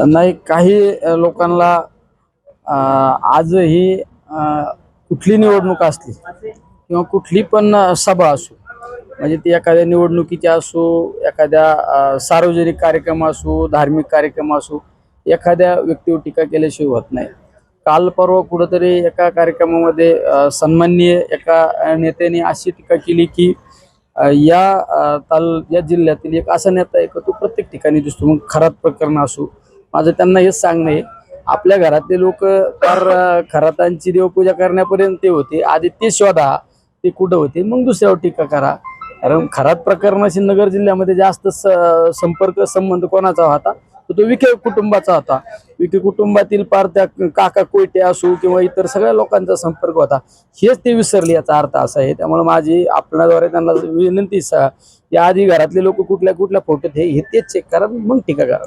नाही काही लोकांना आजही कुठली निवडणूक असली किंवा कुठली पण सभा असो, म्हणजे ती एखाद्या निवडणुकीची असो, एखाद्या सार्वजनिक कार्यक्रम असो, धार्मिक कार्यक्रम असो, एखाद्या व्यक्तीवर टीका केल्याशिवाय होत नाही. काल परवा कुठंतरी एका कार्यक्रमामध्ये सन्माननीय एका नेत्याने अशी टीका केली की या जिल्ह्यातील एक असा नेता आहे की तो प्रत्येक ठिकाणी दिसतो. मग खरात प्रकरण असो, माझं त्यांना हेच सांगणं आहे, आपल्या घरातले लोक फार खरातांची देवपूजा करण्यापर्यंत ते होते, आधी ते शोधा ते कुठं होते, मग दुसऱ्यावर टीका करा. कारण खरात प्रकरणाशी नगर जिल्ह्यामध्ये जास्त संपर्क संबंध कोणाचा होता, तर तो विखे कुटुंबाचा होता. विखे कुटुंबातील पार त्या काका कोयटे असो किंवा इतर सगळ्या लोकांचा संपर्क होता. हेच ते विसरले याचा अर्थ असा आहे. त्यामुळे माझी आपल्याद्वारे त्यांना विनंती या आधी घरातले लोक कुठल्या कुठल्या फोटोत हे तेच चेक करा, मग टीका करा.